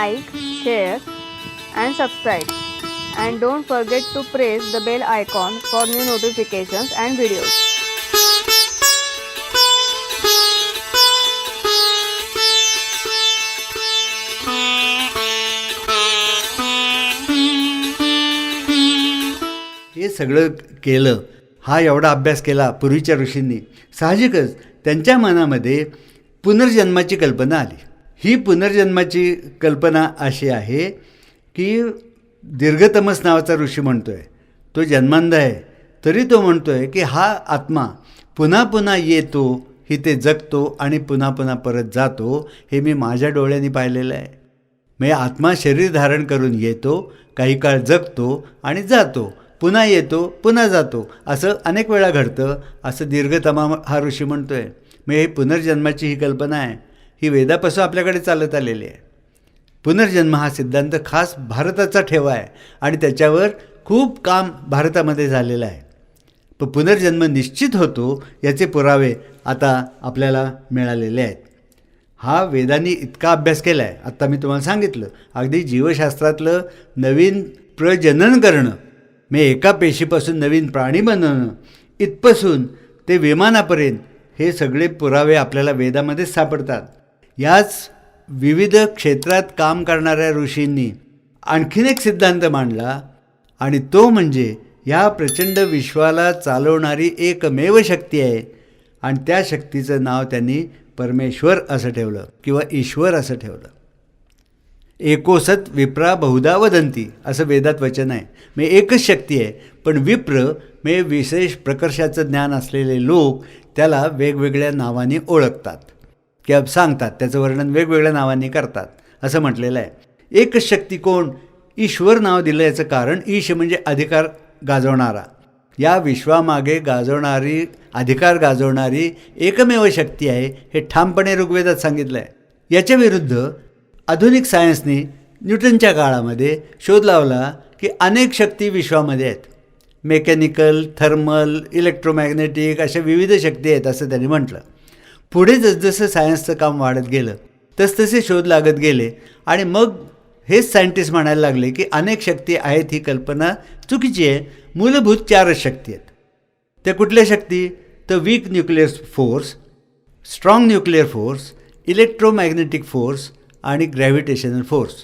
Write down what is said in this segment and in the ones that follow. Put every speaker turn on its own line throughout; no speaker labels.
like, share and subscribe. And don't forget to press the bell icon for new notifications and videos.
हे सगळं केलं, हा एवढा अभ्यास केला पूर्वीच्या ऋषींनी, साहजिकच त्यांच्या मनामध्ये पुनर्जन्माची कल्पना आली. ही पुनर्जन्माची कल्पना अशी आहे की दीर्घतमस नावाचा ऋषी म्हणतो आहे, तो जन्मांध आहे, तरी तो म्हणतो आहे की हा आत्मा पुन्हा पुन्हा येतो, इथे जगतो आणि पुन्हा पुन्हा परत जातो. हे मी माझ्या डोळ्यांनी पाहिलेलं आहे. म्हणजे आत्मा शरीर धारण करून येतो, काही काळ जगतो आणि जातो, पुन्हा येतो, पुन्हा जातो, असं अनेक वेळा घडतं, असं दीर्घतमा हा ऋषी म्हणतो आहे. म्हणजे ही पुनर्जन्माची ही कल्पना आहे, ही वेदापासून आपल्याकडे चालत आलेली आहे. पुनर्जन्म हा सिद्धांत खास भारताचा ठेवा आहे आणि त्याच्यावर खूप काम भारतामध्ये झालेलं आहे. पण पुनर्जन्म निश्चित होतो याचे पुरावे आता आपल्याला मिळालेले आहेत. हा वेदांनी इतका अभ्यास केला आहे, आत्ता मी तुम्हाला सांगितलं, अगदी जीवशास्त्रातलं नवीन प्रजनन करणं, म्हणजे एका पेशीपासून नवीन प्राणी बनवणं इथपासून ते विमानापर्यंत हे सगळे पुरावे आपल्याला वेदामध्येच सापडतात. याच विविध क्षेत्रात काम करणाऱ्या ऋषींनी आणखीन एक सिद्धांत मांडला आणि तो म्हणजे ह्या प्रचंड विश्वाला चालवणारी एकमेव शक्ती आहे आणि त्या शक्तीचं नाव त्यांनी परमेश्वर असं ठेवलं किंवा ईश्वर असं ठेवलं. एकोसत विप्रा बहुधा वदंती असं वेदात वचन आहे. म्हणजे एकच शक्ती आहे, पण विप्र म्हणजे विशेष प्रकर्षाचं ज्ञान असलेले लोक त्याला वेगवेगळ्या नावांनी ओळखतात किंवा सांगतात, त्याचं वर्णन वेगवेगळ्या नावांनी करतात असं म्हटलेलं आहे. एकच शक्ती कोण? ईश्वर नाव दिलं. याचं कारण ईश म्हणजे अधिकार गाजवणारा, या विश्वामागे गाजवणारी, अधिकार गाजवणारी एकमेव शक्ती आहे, हे ठामपणे ऋग्वेदात सांगितलं आहे. याच्या विरुद्ध आधुनिक सायन्सने न्यूटनच्या काळामध्ये शोध लावला की अनेक शक्ती विश्वामध्ये आहेत, मेकॅनिकल, थर्मल, इलेक्ट्रोमॅग्नेटिक अशा विविध शक्ती आहेत असं त्यांनी म्हटलं. पुढे जसजसं सायन्सचं काम वाढत गेलं तसतसे शोध लागत गेले आणि मग हेच सायंटिस्ट म्हणायला लागले की अनेक शक्ती आहेत, ही कल्पना चुकीची आहे. मूलभूत 4च शक्ती आहेत. त्या कुठल्या शक्ती? तर weak nuclear force, strong nuclear force, electromagnetic force आणि ग्रॅव्हिटेशनल फोर्स.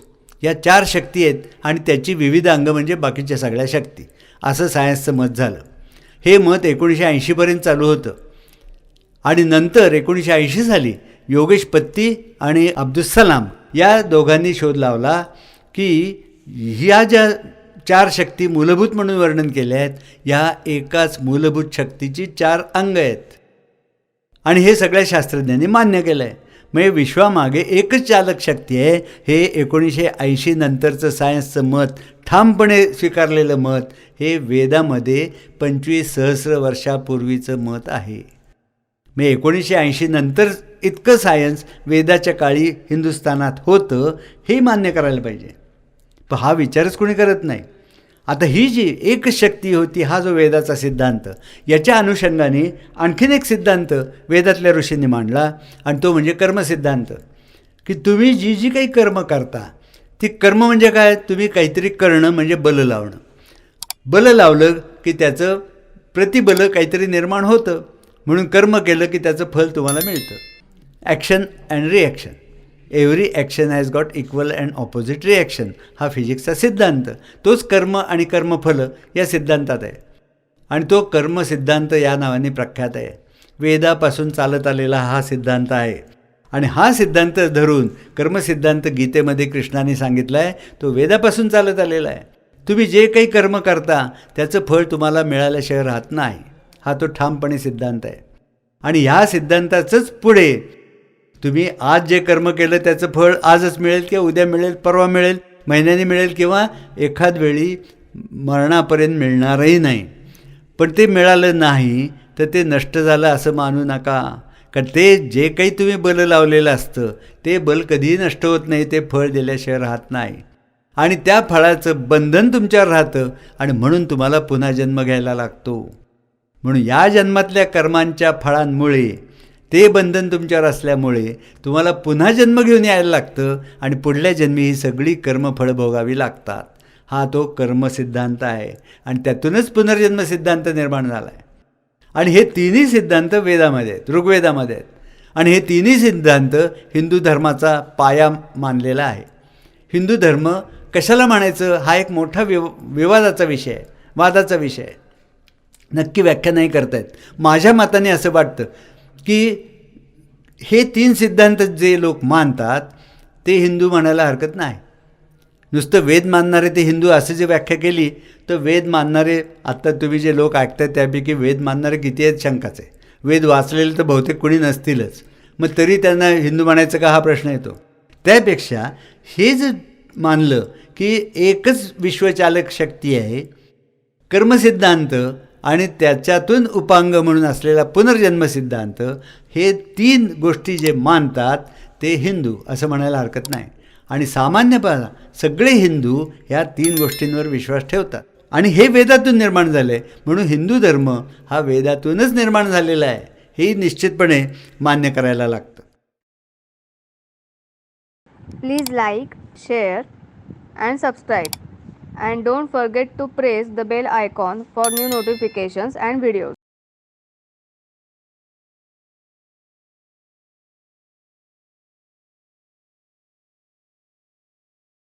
या 4 शक्ती आहेत आणि त्याची विविध अंग म्हणजे बाकीच्या सगळ्या शक्ती, असं सायन्सचं मत झालं. हे मत 1980पर्यंत चालू होतं आणि नंतर 1980 साली योगेश पत्ती आणि अब्दुल सलाम या दोघांनी शोध लावला की ह्या ज्या 4 शक्ती मूलभूत म्हणून वर्णन केल्या आहेत, या एकाच मूलभूत शक्तीची 4 अंग आहेत आणि हे सगळ्या शास्त्रज्ञांनी मान्य केलं आहे. म्हणजे विश्वामागे एकच चालक शक्ती आहे, हे 1980 नंतरचं सायन्सचं मत, ठामपणे स्वीकारलेलं मत, हे वेदामध्ये 25,000 वर्षापूर्वीचं मत आहे. म्हणजे 1980 नंतर इतकं सायन्स वेदाच्या काळी हिंदुस्थानात होतं हे मान्य करायला पाहिजे. पण हा विचारच कोणी करत नाही. आता ही जी एकच शक्ती होती, हा जो वेदाचा सिद्धांत, याच्या अनुषंगाने आणखीन एक सिद्धांत वेदातल्या ऋषींनी मांडला आणि तो म्हणजे कर्मसिद्धांत. की तुम्ही जी जी काही कर्म करता, ती कर्म म्हणजे काय? तुम्ही काहीतरी करणं म्हणजे बल लावणं. बल लावलं की त्याचं प्रतिबल काहीतरी निर्माण होतं, म्हणून कर्म केलं की त्याचं फल तुम्हाला मिळतं. Action and reaction, every action has got equal and opposite reaction, हा फिजिक्सचा सिद्धांत. तोच कर्म आणि कर्मफल या सिद्धांतात आहे आणि तो कर्मसिद्धांत या नावाने प्रख्यात आहे. वेदापासून चालत आलेला हा सिद्धांत आहे आणि हा सिद्धांत धरून कर्मसिद्धांत गीतेमध्ये कृष्णाने सांगितला आहे, तो वेदापासून चालत आलेला आहे. तुम्ही जे काही कर्म करता त्याचं फळ तुम्हाला मिळाल्याशिवाय राहत नाही, हा तो ठामपणे सिद्धांत आहे. आणि ह्या सिद्धांताचंच पुढे तुम्ही आज जे कर्म केलं त्याचं फळ आजच मिळेल किंवा उद्या मिळेल, परवा मिळेल, महिन्याने मिळेल किंवा एखाद वेळी मरणापर्यंत मिळणारही नाही. पण ते मिळालं नाही तर ते नष्ट झालं असं मानू नका, कारण ते जे काही तुम्ही बल लावलेलं असतं ते बल कधीही नष्ट होत नाही, ते फळ दिल्याशिवाय राहत नाही आणि त्या फळाचं बंधन तुमच्यावर राहतं आणि म्हणून तुम्हाला पुन्हा जन्म घ्यायला लागतो. म्हणून या जन्मातल्या कर्मांच्या फळांमुळे ते बंधन तुमच्यावर असल्यामुळे तुम्हाला पुन्हा जन्म घेऊन यायला लागतं आणि पुढल्या जन्मी ही सगळी कर्मफळं भोगावी लागतात. हा तो कर्मसिद्धांत आहे आणि त्यातूनच पुनर्जन्म सिद्धांत निर्माण झाला आहे. आणि हे तिन्ही सिद्धांत वेदामध्ये आहेत, ऋग्वेदामध्ये आहेत. आणि हे तिन्ही सिद्धांत हिंदू धर्माचा पाया मानलेला आहे. हिंदू धर्म कशाला म्हणायचं हा एक मोठा विवादाचा विषय आहे, वादाचा विषय आहे. नक्की व्याख्या नाही करता येत. माझ्या मताने असं वाटतं की हे तीन सिद्धांत जे लोक मानतात ते हिंदू म्हणायला हरकत नाही. नुसतं वेद मानणारे ते हिंदू असं जे व्याख्या केली तर वेद मानणारे आत्ता तुम्ही जे लोक ऐकतात त्यापैकी वेद मानणारे किती आहेत शंकाच आहे. वेद वाचलेले तर बहुतेक कोणी नसतीलच, मग तरी त्यांना हिंदू म्हणायचं का हा प्रश्न येतो. त्यापेक्षा हे जर मानलं की एकच विश्वचालक शक्ती आहे, कर्मसिद्धांत आणि त्याच्यातून उपांग म्हणून असलेला पुनर्जन्म सिद्धांत, हे तीन गोष्टी जे मानतात ते हिंदू असं म्हणायला हरकत नाही. आणि सामान्यपणे सगळे हिंदू ह्या तीन गोष्टींवर विश्वास ठेवतात. आणि हे वेदातून निर्माण झालं आहे म्हणून हिंदू धर्म हा वेदातूनच निर्माण झालेला आहे हे निश्चितपणे मान्य करायला लागतं.
Please like, share and subscribe. And don't forget to press the bell icon for new notifications and videos.